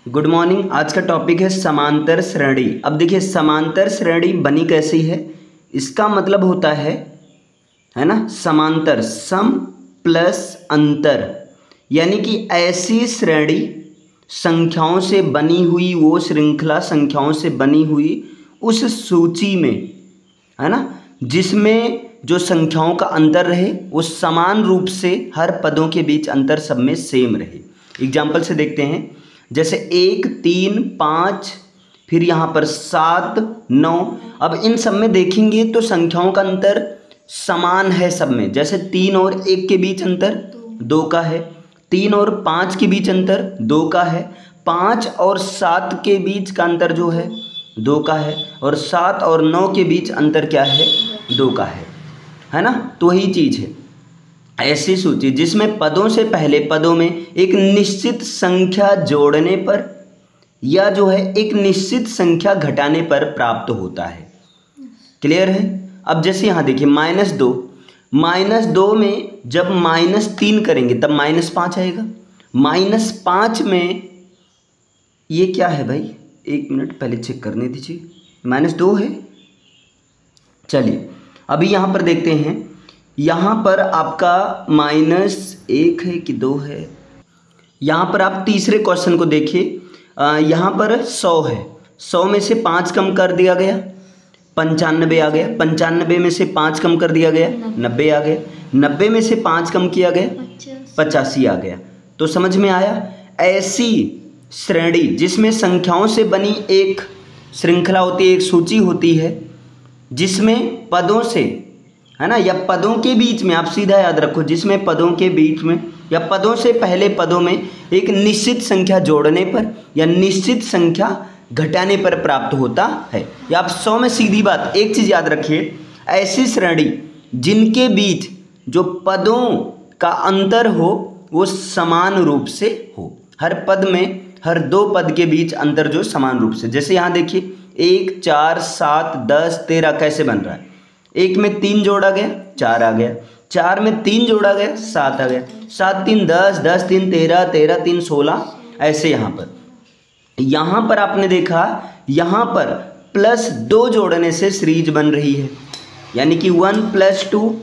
Good morning. आज का topic है समांतर श्रेणी। अब देखिए समांतर श्रेणी बनी कैसी है, इसका मतलब होता है ना, समांतर सम प्लस अंतर, यानी कि ऐसी श्रेणी संख्याओं से बनी हुई, वो श्रृंखला संख्याओं से बनी हुई उस सूची में, है ना, जिसमें जो संख्याओं का अंतर रहे वो समान रूप से हर पदों के बीच अंतर सब में सेम रहे। एग्जाम्पल से देखते हैं, जैसे 1, 3, 5, फिर यहाँ पर 7, 9। अब इन सब में देखेंगे तो संख्याओं का अंतर समान है सब में। जैसे 3 और 1 के बीच अंतर 2 का है, 3 और 5 के बीच अंतर 2 का है, 5 और 7 के बीच का अंतर जो है 2 का है, और 7 और 9 के बीच अंतर क्या है, 2 का है ना। तो वही चीज़ है, ऐसी सूची जिसमें पदों से पहले पदों में एक निश्चित संख्या जोड़ने पर या जो है एक निश्चित संख्या घटाने पर प्राप्त होता है। क्लियर है। अब जैसे यहाँ देखिए -2 में जब -3 करेंगे तब -5 आएगा। -5 में ये क्या है भाई, 1 मिनट पहले चेक करने दीजिए, -2 है। चलिए अभी यहाँ पर देखते हैं, यहाँ पर आपका -1 है कि 2 है। यहाँ पर आप तीसरे क्वेश्चन को देखिए, यहाँ पर 100 है, 100 में से 5 कम कर दिया गया 95 आ गया, 95 में से 5 कम कर दिया गया 90 आ गया, 90 में से 5 कम किया गया 85 आ गया। तो समझ में आया। ऐसी श्रेणी जिसमें संख्याओं से बनी एक श्रृंखला होती है, एक सूची होती है, जिसमें पदों से, है ना, या पदों के बीच में, आप सीधा याद रखो, जिसमें पदों के बीच में या पदों से पहले पदों में एक निश्चित संख्या जोड़ने पर या निश्चित संख्या घटाने पर प्राप्त होता है। या आप 100 में सीधी बात, एक चीज़ याद रखिए, ऐसी श्रेणी जिनके बीच जो पदों का अंतर हो वो समान रूप से हो, हर पद में, हर 2 पद के बीच अंतर जो समान रूप से। जैसे यहाँ देखिए 1, 4, 7, 10, 13 कैसे बन रहा है। 1 में 3 जोड़ा गया 4 आ गया, 4 में 3 जोड़ा गया 7 आ गया, 7 3 10, 10 3 13, 13 3 16, ऐसे यहाँ पर आपने देखा, यहाँ पर +2 जोड़ने से सीरीज बन रही है, यानी कि 1 + 2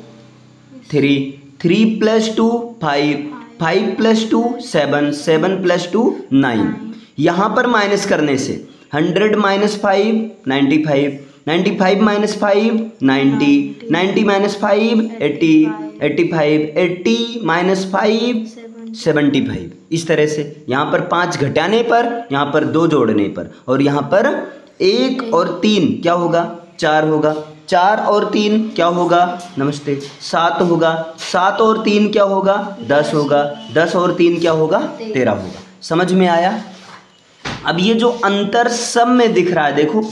3, 3 + 2 5, 5 + 2 7, 7 + 2 9। यहाँ पर माइनस करने से 100 - 5 95, 95 - 5 90, 90 - 5 80, 85, 80 - 5 75। इस तरह से यहाँ पर 5 घटाने पर, यहाँ पर 2 जोड़ने पर, और यहाँ पर 1 और 3 क्या होगा, 4 होगा, 4 और 3 क्या होगा, नमस्ते, 7 होगा, 7 और 3 क्या होगा, 10 होगा, 10 और 3 क्या होगा, 13 होगा। समझ में आया। अब ये जो अंतर सब में दिख रहा है, देखो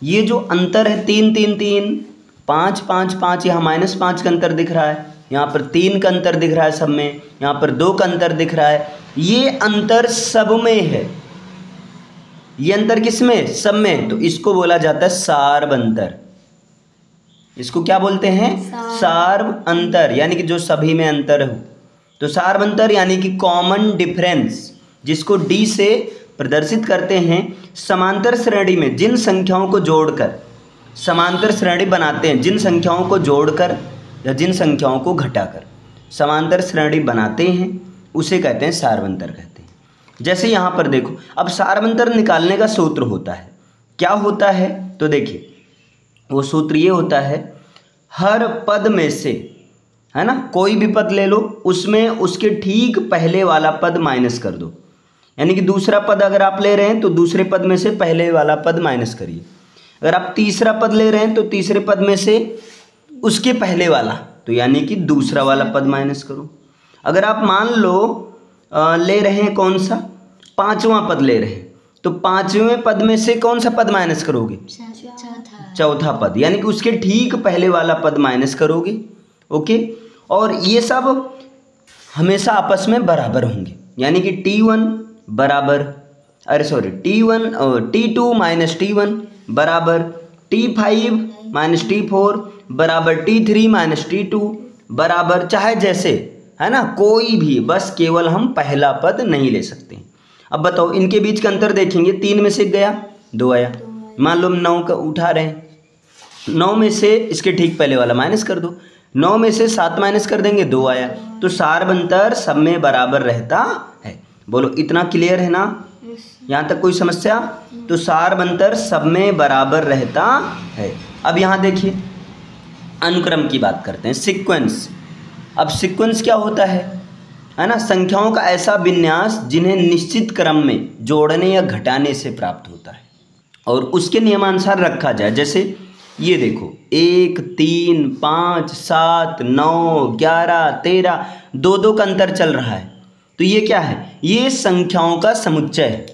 ये जो अंतर है 3 3 3, 5 5 5, यहाँ -5 का अंतर दिख रहा है, यहाँ पर 3 का अंतर दिख रहा है सब में, यहाँ पर 2 का अंतर दिख रहा है। ये अंतर सब में है, ये अंतर किस में, सब में। तो इसको बोला जाता है सार्व अंतर। इसको क्या बोलते हैं, सार्व अंतर, यानी कि जो सभी में अंतर हो। तो सार्व अंतर यानी कि कॉमन डिफरेंस, जिसको D से प्रदर्शित करते हैं। समांतर श्रेणी में जिन संख्याओं को जोड़कर समांतर श्रेणी बनाते हैं, जिन संख्याओं को जोड़कर या जिन संख्याओं को घटाकर समांतर श्रेणी बनाते हैं, उसे कहते हैं सार्वंतर कहते हैं। जैसे यहाँ पर देखो, अब सार्वंतर निकालने का सूत्र होता है, क्या होता है, तो देखिए वो सूत्र ये होता है, हर पद में से, है ना, कोई भी पद ले लो, उसमें उसके ठीक पहले वाला पद माइनस कर दो। यानी कि दूसरा पद अगर आप ले रहे हैं तो दूसरे पद में से पहले वाला पद माइनस करिए। अगर आप तीसरा पद ले रहे हैं तो तीसरे पद में से उसके पहले वाला, तो यानी कि दूसरा वाला पद माइनस करो। अगर आप मान लो ले रहे हैं कौन सा, 5वां पद ले रहे हैं, तो 5वें पद में से कौन सा पद माइनस करोगे, चौथा पद, यानी कि उसके ठीक पहले वाला पद माइनस करोगे। ओके, और ये सब हमेशा आपस में बराबर होंगे, यानी कि T1 बराबर, T1 और T2 - T1 बराबर T5 - T4 बराबर T3 - T2 बराबर, चाहे जैसे, है ना, कोई भी, बस केवल हम पहला पद नहीं ले सकते। अब बताओ इनके बीच का अंतर देखेंगे, 3 में से 1 गया, 2 आया। मान लो हम 9 का उठा रहे हैं, 9 में से इसके ठीक पहले वाला माइनस कर दो, 9 में से 7 माइनस कर देंगे, 2 आया। तो सार्वंतर सब में बराबर रहता है। बोलो इतना क्लियर है ना? यहाँ तक कोई समस्या? तो सार्वंतर सब में बराबर रहता है। अब यहाँ देखिए अनुक्रम की बात करते हैं, सीक्वेंस। अब सीक्वेंस क्या होता है ना? संख्याओं का ऐसा विन्यास जिन्हें निश्चित क्रम में जोड़ने या घटाने से प्राप्त होता है और उसके नियमानुसार रखा जाए। जैसे ये देखो 1, 3, 5, 7, 9, 11, 13, 2 का अंतर चल रहा है। तो ये क्या है? ये संख्याओं का समुच्चय है,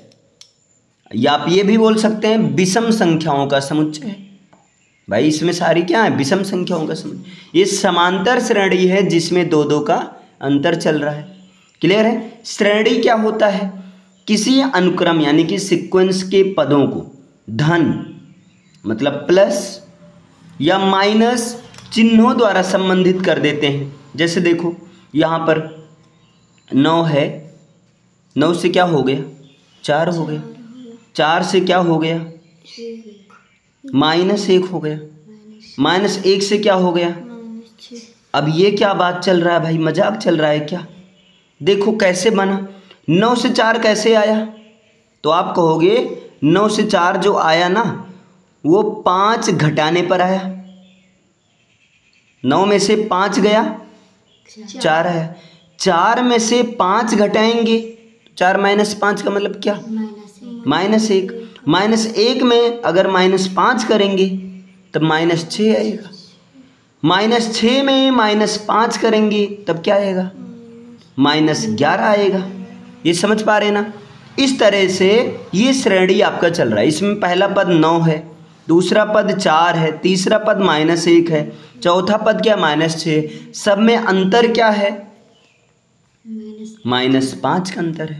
या आप ये भी बोल सकते हैं विषम संख्याओं का समुच्चय है। भाई इसमें सारी क्या है? विषम संख्याओं का समुच्चय। ये समांतर श्रेणी है जिसमें 2 का अंतर चल रहा है। क्लियर है? श्रेणी क्या होता है? किसी अनुक्रम यानी कि सीक्वेंस के पदों को धन मतलब प्लस या माइनस चिन्हों द्वारा संबंधित कर देते हैं। जैसे देखो यहाँ पर 9 है, 9 से क्या हो गया? 4 हो गया, 4 से क्या हो गया? -1 हो गया, -1 से क्या हो गया? अब ये क्या बात चल रहा है भाई? मजाक चल रहा है क्या? देखो कैसे बना, 9 से 4 कैसे आया? तो आप कहोगे 9 से 4 जो आया ना वो 5 घटाने पर आया। 9 में से 5 गया, 4 आया। 4 में से 5 घटाएंगे, 4 - 5 का मतलब क्या? -1। -1 में अगर -5 करेंगे तब -6 आएगा। -6 में -5 करेंगे तब क्या आएगा? -11 आएगा। ये समझ पा रहे ना? इस तरह से ये श्रेणी आपका चल रहा है। इसमें पहला पद 9 है, दूसरा पद 4 है, तीसरा पद -1 है, चौथा पद क्या? -6। सब में अंतर क्या है? -5 का अंतर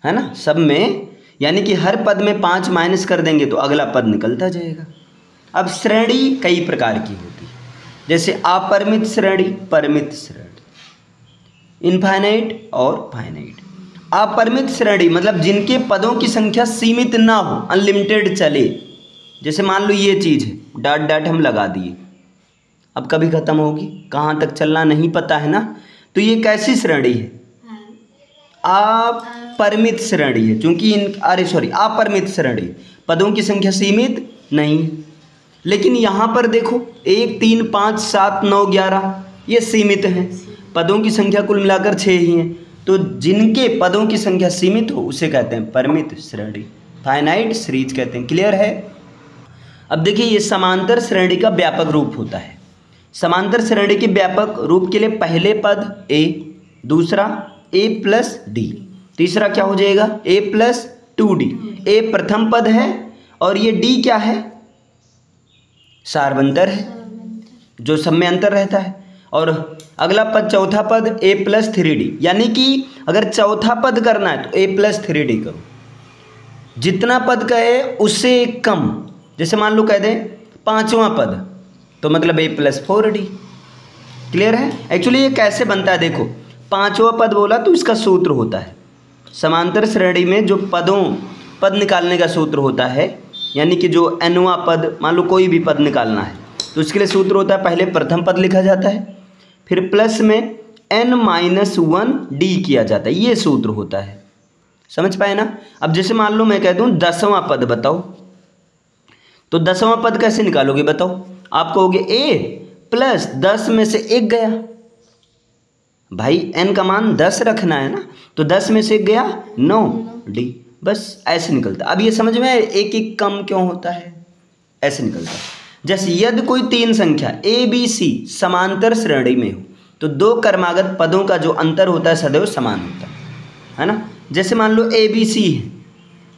है ना? सब में, यानी कि हर पद में 5 माइनस कर देंगे तो अगला पद निकलता जाएगा। अब श्रेणी कई प्रकार की होती है, जैसे अपरिमित श्रेणी, परिमित श्रेणी, इनफाइनाइट और फाइनाइट। अपरिमित श्रेणी मतलब जिनके पदों की संख्या सीमित ना हो, अनलिमिटेड चले। जैसे मान लो ये चीज़ है, डॉट डॉट हम लगा दिए, अब कभी ख़त्म होगी, कहाँ तक चलना नहीं पता है ना। तो ये कैसी श्रेणी है? अपरिमित श्रेणी है, क्योंकि अपरिमित श्रेणी, पदों की संख्या सीमित नहीं है। लेकिन यहाँ पर देखो 1, 3, 5, 7, 9, 11 ये सीमित हैं, पदों की संख्या कुल मिलाकर 6 ही हैं। तो जिनके पदों की संख्या सीमित हो उसे कहते हैं परिमित श्रेणी, फाइनाइट सीरीज कहते हैं। क्लियर है? अब देखिए ये समांतर श्रेणी का व्यापक रूप होता है। समांतर श्रेणी के व्यापक रूप के लिए पहले पद a, दूसरा a + d, तीसरा क्या हो जाएगा? a + 2d। a प्रथम पद है और ये d क्या है? सार्वंतर है, जो सब में अंतर रहता है। और अगला पद चौथा पद a + 3d, यानी कि अगर चौथा पद करना है तो a + 3d करो, जितना पद कहे उससे कम। जैसे मान लो कह दें पांचवा पद तो मतलब a + 4d। क्लियर है? एक्चुअली ये कैसे बनता है देखो, पांचवा पद बोला तो इसका सूत्र होता है समांतर श्रेणी में जो पद निकालने का सूत्र होता है, यानी कि जो nवां पद, मान लो कोई भी पद निकालना है तो इसके लिए सूत्र होता है, पहले प्रथम पद लिखा जाता है, फिर प्लस में n-1d किया जाता है, ये सूत्र होता है। समझ पाए ना? अब जैसे मान लो मैं कह दूं 10वां पद बताओ, तो 10वां पद कैसे निकालोगे बताओ? आप कहोगे a + 10 में से 1 गया, भाई n का मान 10 रखना है ना, तो 10 में से 1 गया 9d, बस ऐसे निकलता। अब ये समझ में आया एक एक कम क्यों होता है? ऐसे निकलता है। जैसे यदि कोई 3 संख्या a b c समांतर श्रेणी में हो तो 2 क्रमागत पदों का जो अंतर होता है सदैव समान होता है ना। जैसे मान लो a b c है,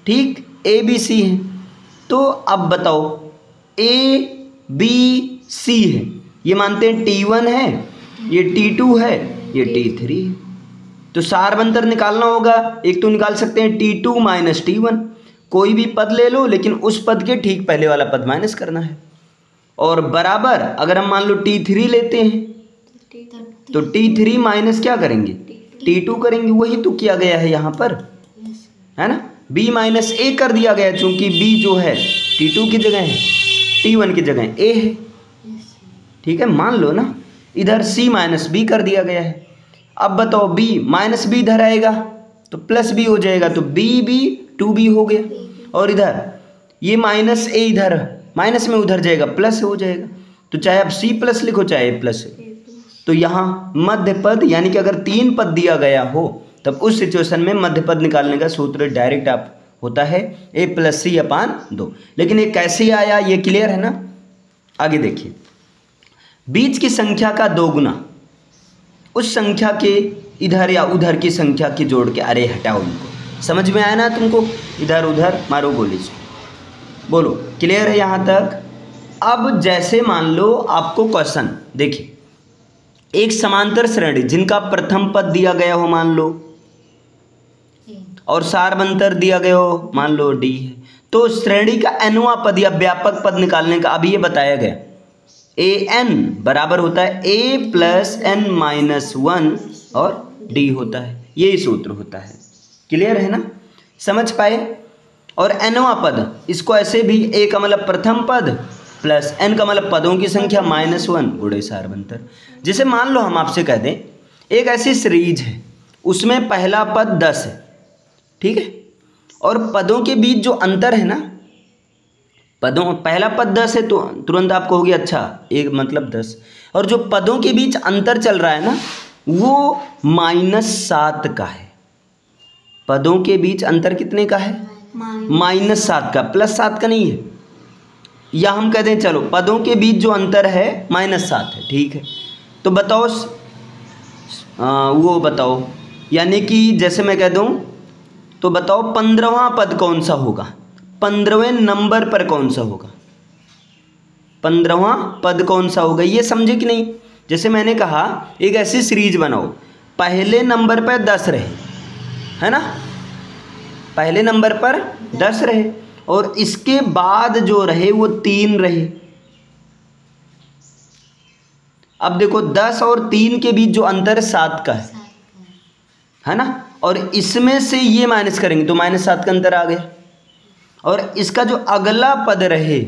ठीक, a b c है, तो अब बताओ a b c है, ये मानते हैं t1 है, ये t2 है, ये t3 है, तो सार्वंतर निकालना होगा। एक तो निकाल सकते हैं t2 - t1, कोई भी पद ले लो लेकिन उस पद के ठीक पहले वाला पद माइनस करना है। और बराबर अगर हम मान लो t3 लेते हैं तो t3 माइनस क्या करेंगे? t2 करेंगे, वही तो किया गया है यहाँ पर। है ना, b माइनस ए कर दिया गया चूंकि b जो है t2 की जगह है, t1 की जगह a है। ठीक है, मान लो ना इधर c माइनस बी कर दिया गया है। अब बताओ b माइनस बी इधर आएगा तो प्लस बी हो जाएगा, तो b 2b हो गया। और इधर ये माइनस ए इधर माइनस में उधर जाएगा, प्लस हो जाएगा। तो चाहे आप c प्लस लिखो चाहे a प्लस। तो यहाँ मध्य पद यानी कि अगर 3 पद दिया गया हो तब उस सिचुएशन में मध्य पद निकालने का सूत्र डायरेक्ट आप होता है a प्लस सी अपान 2। लेकिन ये कैसे आया ये क्लियर है ना। आगे देखिए, बीच की संख्या का 2 गुना उस संख्या के इधर या उधर की संख्या की जोड़ के, अरे हटाओ इनको, समझ में आया ना तुमको, इधर उधर मारो गोली से, बोलो क्लियर है यहाँ तक। अब जैसे मान लो आपको क्वेश्चन देखिए, एक समांतर श्रेणी जिनका प्रथम पद दिया गया हो मान लो और सारवंतर दिया गया हो मान लो डी है, तो श्रेणी का nवां पद या व्यापक पद निकालने का अभी ये बताया गया, an बराबर होता है a प्लस n माइनस 1 और d होता है, यही सूत्र होता है। क्लियर है ना, समझ पाए। और nवां पद इसको ऐसे भी a का मतलब प्रथम पद प्लस n का मतलब पदों की संख्या माइनस 1 गुणे सारवंतर। जैसे मान लो हम आपसे कह दें एक ऐसी सीरीज है उसमें पहला पद 10 है, ठीक है, और पदों के बीच जो अंतर है ना, पदों पहला पद 10 है तो तुरंत आप कहोगे अच्छा एक मतलब 10, और जो पदों के बीच अंतर चल रहा है ना वो -7 का है। पदों के बीच अंतर कितने का है? -7 का, +7 का नहीं है। या हम कह दें चलो पदों के बीच जो अंतर है -7 है, ठीक है। तो बताओ वो बताओ, यानी कि जैसे मैं कह दूं तो बताओ 15वां पद कौन सा होगा, 15वें नंबर पर कौन सा होगा, 15वां पद कौन सा होगा, ये समझे कि नहीं। जैसे मैंने कहा एक ऐसी सीरीज बनाओ, पहले नंबर पर 10 रहे, है ना, पहले नंबर पर 10 रहे और इसके बाद जो रहे वो 3 रहे। अब देखो 10 और 3 के बीच जो अंतर 7 का है ना, और इसमें से ये माइनस करेंगे तो -7 का अंतर आ गया। और इसका जो अगला पद रहे,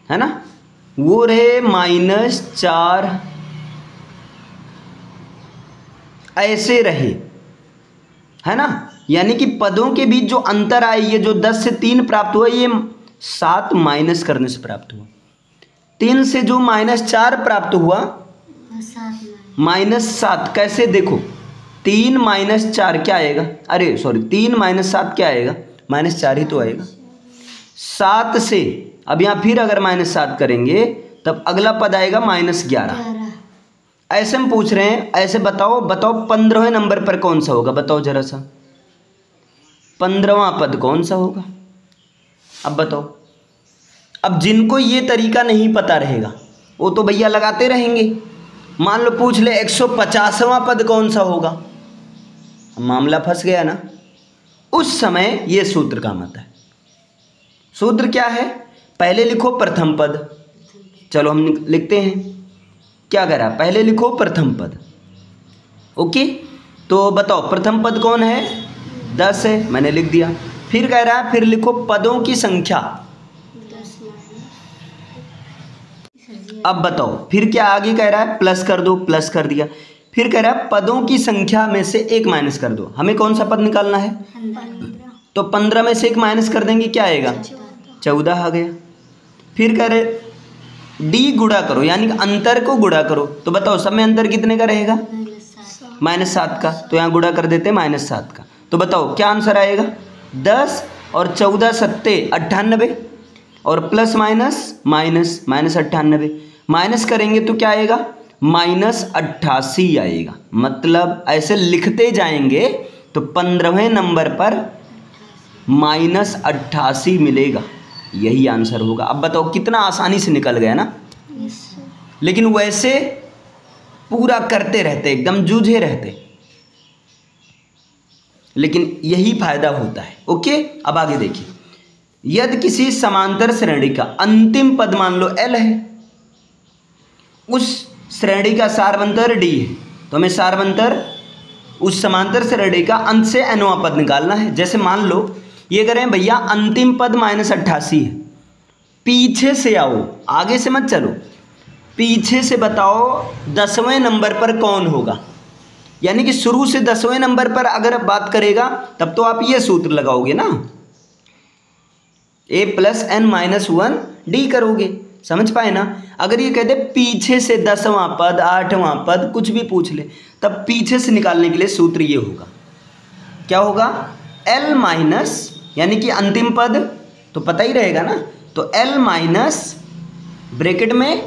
है ना, वो रहे -4, ऐसे रहे, है ना। यानी कि पदों के बीच जो अंतर आए, ये जो 10 से 3 प्राप्त हुआ ये 7 माइनस करने से प्राप्त हुआ। 3 से जो -4 प्राप्त हुआ -7, कैसे देखो 3 - 4 क्या आएगा, अरे सॉरी 3 - 7 क्या आएगा, -4 ही तो आएगा। 7 से अब यहाँ फिर अगर -7 करेंगे तब अगला पद आएगा -11। ऐसे हम पूछ रहे हैं, ऐसे बताओ 15वें नंबर पर कौन सा होगा, बताओ जरा सा 15वां पद कौन सा होगा। अब बताओ, अब जिनको ये तरीका नहीं पता रहेगा वो तो भैया लगाते रहेंगे। मान लो पूछ ले 150वां पद कौन सा होगा, मामला फंस गया ना। उस समय ये सूत्र काम आता है। सूत्र क्या है, पहले लिखो प्रथम पद, चलो हम लिखते हैं, क्या करा, पहले लिखो प्रथम पद, ओके। तो बताओ प्रथम पद कौन है, 10 है, मैंने लिख दिया। फिर कह रहा है फिर लिखो पदों की संख्या। अब बताओ फिर क्या आगे कह रहा है, प्लस कर दो, प्लस कर दिया। फिर कह रहा है पदों की संख्या में से 1 माइनस कर दो। हमें कौन सा पद निकालना है, तो 15 में से 1 माइनस कर देंगे, क्या आएगा 14 आ गया। फिर कह रहे डी गुणा करो, यानी अंतर को गुणा करो। तो बताओ सब में अंतर कितने का रहेगा, -7 का, तो यहाँ गुणा कर देते हैं -7 का। तो बताओ क्या आंसर आएगा, 10 और 14 सत्ते 98, और प्लस माइनस -98, माइनस करेंगे तो क्या आएगा -88 आएगा। मतलब ऐसे लिखते जाएंगे तो 15वें नंबर पर -88 मिलेगा, यही आंसर होगा। अब बताओ कितना आसानी से निकल गया ना। लेकिन वैसे पूरा करते रहते, एकदम जूझे रहते, लेकिन यही फायदा होता है। ओके, अब आगे देखिए, यदि किसी समांतर श्रेणी का अंतिम पद मान लो L है, उस श्रेणी का सारवंतर D है, तो हमें सारवंतर उस समांतर सरणी का अंत से nवां पद निकालना है। जैसे मान लो ये करें भैया, अंतिम पद -88 है, पीछे से आओ, आगे से मत चलो, पीछे से बताओ 10वें नंबर पर कौन होगा। यानी कि शुरू से 10वें नंबर पर अगर बात करेगा तब तो आप ये सूत्र लगाओगे ना, a + n - 1 d करोगे, समझ पाए ना। अगर ये कहते पीछे से 10वां पद, 8वां पद, कुछ भी पूछ ले, तब पीछे से निकालने के लिए सूत्र ये होगा, क्या होगा, l माइनस, यानी कि अंतिम पद तो पता ही रहेगा ना, तो l माइनस ब्रैकेट में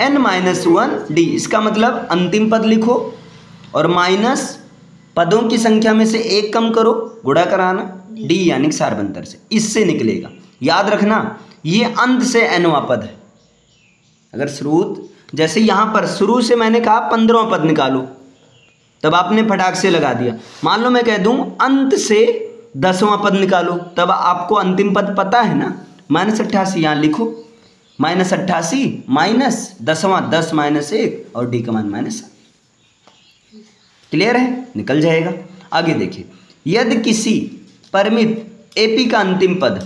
n - 1 d, इसका मतलब अंतिम पद लिखो और माइनस पदों की संख्या में से एक कम करो, गुणा कराना, d यानी कि सार्वंतर से, इससे निकलेगा। याद रखना ये अंत से nवां पद है। अगर स्रोत, जैसे यहाँ पर शुरू से मैंने कहा 15वां पद निकालो, तब आपने फटाक से लगा दिया। मान लो मैं कह दूँ अंत से 10वां पद निकालो, तब आपको अंतिम पद पता है ना, -88, यहाँ लिखो, -88 माइनस 10वां, 10 - 1 और d का मान -7। क्लियर है, निकल जाएगा। आगे देखिए, यदि किसी परिमित एपी का अंतिम पद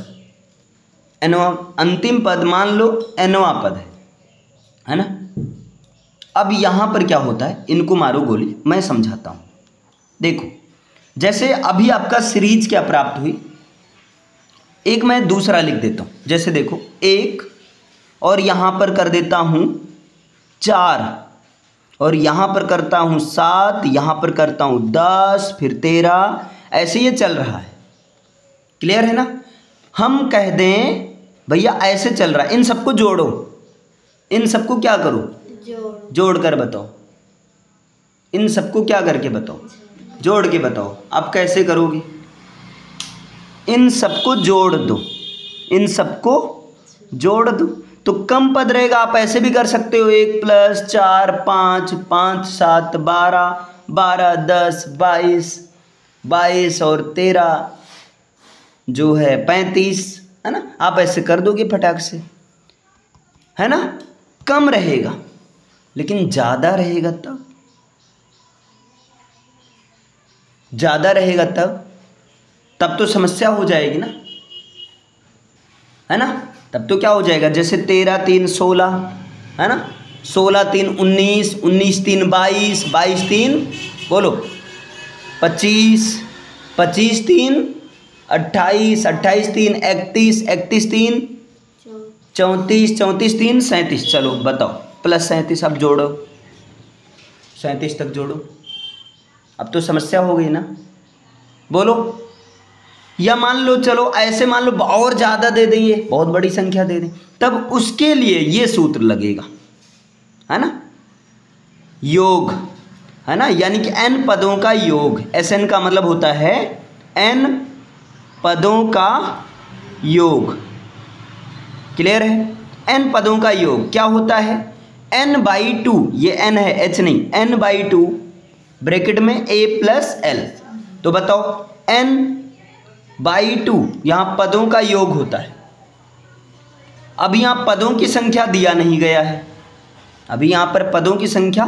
अंतिम पद मान लो nवां पद है ना। अब यहाँ पर क्या होता है, इनको मारो गोली, मैं समझाता हूँ। देखो, जैसे अभी आपका सीरीज क्या प्राप्त हुई, एक मैं दूसरा लिख देता हूँ। जैसे देखो 1 और यहाँ पर कर देता हूँ 4 और यहाँ पर करता हूँ 7, यहाँ पर करता हूँ 10, फिर 13, ऐसे ये चल रहा है। क्लियर है ना। हम कह दें भैया ऐसे चल रहा है, इन सबको जोड़ो, इन सबको क्या करो, जोड़ कर बताओ, इन सबको क्या करके बताओ, जोड़ के बताओ। आप कैसे करोगे, इन सबको जोड़ दो, इन सबको जोड़ दो, तो कम पद रहेगा। आप ऐसे भी कर सकते हो, 1 + 4 5, 5 7 12, 12 10 22, 22 और 13 जो है 35, है ना। आप ऐसे कर दोगे फटाक से, है ना। कम रहेगा लेकिन ज़्यादा रहेगा तब, ज़्यादा रहेगा तब तो समस्या हो जाएगी ना, है ना। तब तो क्या हो जाएगा, जैसे 13 3 16, है ना, 16 3 19, 19 3 22, 22 3 बोलो 25, 25 3 28, 28 3 31, 31 3 34, 34 3 37। चलो बताओ, +37 अब जोड़ो, 37 तक जोड़ो। अब तो समस्या हो गई ना, बोलो। या मान लो, चलो ऐसे मान लो और ज़्यादा दे देंगे, बहुत बड़ी संख्या दे दें, तब उसके लिए ये सूत्र लगेगा, है ना, योग, है ना, यानी कि n पदों का योग। Sn का मतलब होता है n पदों का योग। क्लियर है, n पदों का योग क्या होता है, n/2, ये n है h नहीं, n/2 ब्रैकेट में a + l। तो बताओ n/2 यहाँ पदों का योग होता है। अब यहाँ पदों की संख्या दिया नहीं गया है, अभी यहाँ पर पदों की संख्या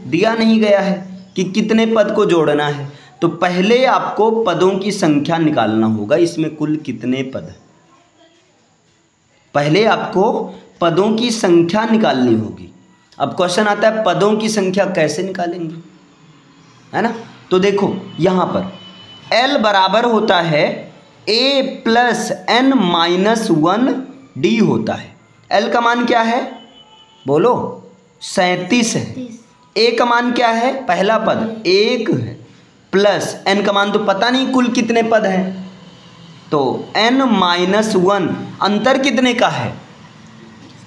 दिया नहीं गया है कि कितने पद को जोड़ना है। तो पहले आपको पदों की संख्या निकालना होगा, इसमें कुल कितने पद हैं। पहले आपको पदों की संख्या निकालनी होगी। अब क्वेश्चन आता है पदों की संख्या कैसे निकालेंगे, है ना। तो देखो यहाँ पर L बराबर होता है a + n - 1 d होता है। L का मान क्या है, बोलो 37 है। a का मान क्या है, पहला पद 1 है, प्लस n का मान तो पता नहीं कुल कितने पद हैं, तो n - 1 अंतर कितने का है,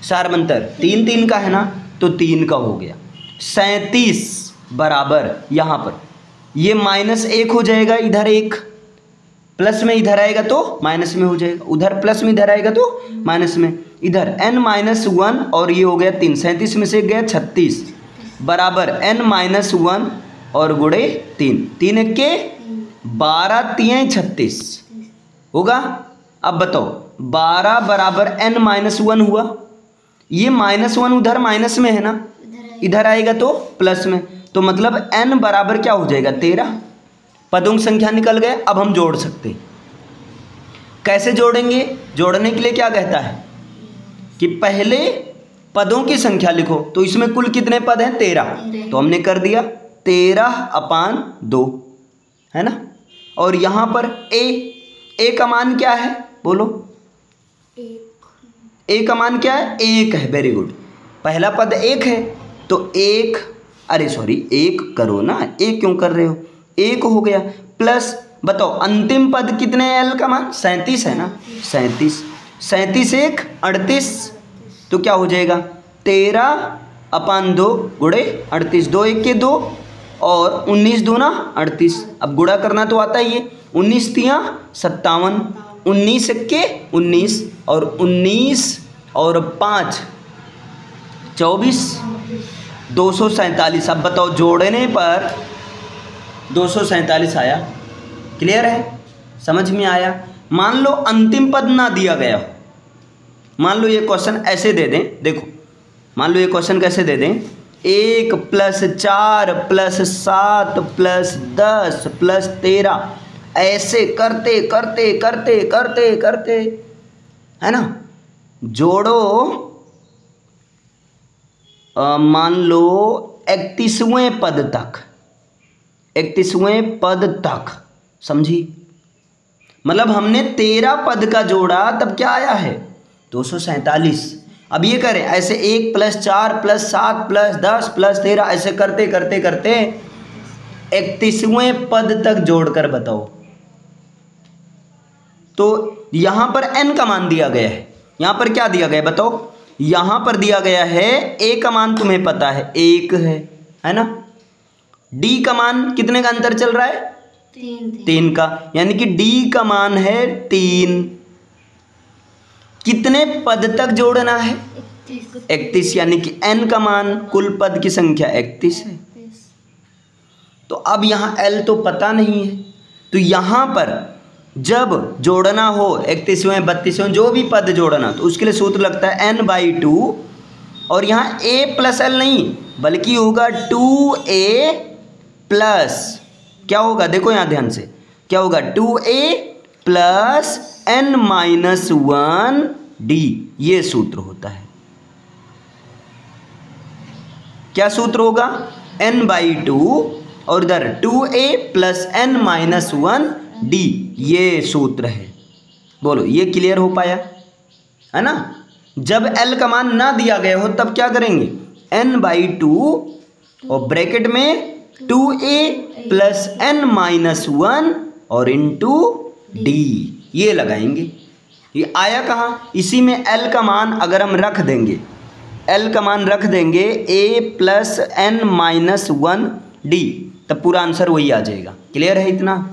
सार्वंतर 3 3 का है ना, तो 3 का हो गया। 37 बराबर यहाँ पर ये -1 हो जाएगा, इधर 1 प्लस में इधर आएगा तो माइनस में हो जाएगा, उधर प्लस में इधर आएगा तो माइनस में, इधर n - 1 और ये हो गया 3, 37 में से गया 36 बराबर n - 1 और गुणे 3, 3 1 के 12, 3 36 होगा। अब बताओ 12 बराबर n - 1 हुआ, ये -1 उधर माइनस में है ना, इधर आएगा तो प्लस में, तो मतलब n बराबर क्या हो जाएगा 13। पदों की संख्या निकल गए। अब हम जोड़ सकते हैं। कैसे जोड़ेंगे? जोड़ने के लिए क्या कहता है कि पहले पदों की संख्या लिखो। तो इसमें कुल कितने पद हैं? 13। तो हमने कर दिया 13/2, है ना। और यहाँ पर a का मान क्या है? बोलो। a का मान क्या है? 1 है। Very good. पहला पद 1 है तो 1, अरे सॉरी 1 करो ना, 1 क्यों कर रहे हो? 1 हो गया। प्लस बताओ अंतिम पद कितने है? l का मान 37 है ना। 37 1 38। तो क्या हो जाएगा? 13/2 गुणे 38। 2 1 के 2 और 19 दूना 38। अब गुणा करना तो आता ही है। 19 तियाँ 57, 19 के 19 और 19 और 5 24, 247। अब बताओ जोड़ने पर 247 आया। क्लियर है? समझ में आया? मान लो अंतिम पद ना दिया गया हो। मान लो ये क्वेश्चन ऐसे दे दें, देखो मान लो ये क्वेश्चन कैसे दे दें, 1 + 4 + 7 + 10 + 13, ऐसे करते करते करते करते करते, है ना, जोड़ो मान लो 31वें पद तक, 31वें पद तक। समझी? मतलब हमने 13 पद का जोड़ा, तब क्या आया है? 247। अब ये करें ऐसे 1 + 4 + 7 + 10 + 13, ऐसे करते करते करते 31वें पद तक जोड़कर बताओ। तो यहां पर n का मान दिया गया है। यहां पर क्या दिया गया है बताओ? यहां पर दिया गया है a का मान तुम्हें पता है 1 है ना। d का मान कितने का अंतर चल रहा है? 3 का, यानी कि d का मान है 3। कितने पद तक जोड़ना है? 31, यानी कि n का मान कुल पद की संख्या 31 है। तो अब यहां l तो पता नहीं है, तो यहां पर जब जोड़ना हो 31वें 32वें जो भी पद जोड़ना, तो उसके लिए सूत्र लगता है n/2। और यहाँ a + l नहीं बल्कि होगा 2a प्लस, क्या होगा देखो यहाँ ध्यान से, क्या होगा 2a + n-1d। ये सूत्र होता है। क्या सूत्र होगा? n/2 और इधर 2a + n-1d, ये सूत्र है। बोलो ये क्लियर हो पाया? है ना। जब l का मान ना दिया गया हो तब क्या करेंगे? n/2 और ब्रैकेट में 2a + n-1 और इंटू d, ये लगाएंगे। ये आया कहाँ? इसी में l का मान अगर हम रख देंगे, l का मान रख देंगे a + n-1d, तब पूरा आंसर वही आ जाएगा। क्लियर है इतना?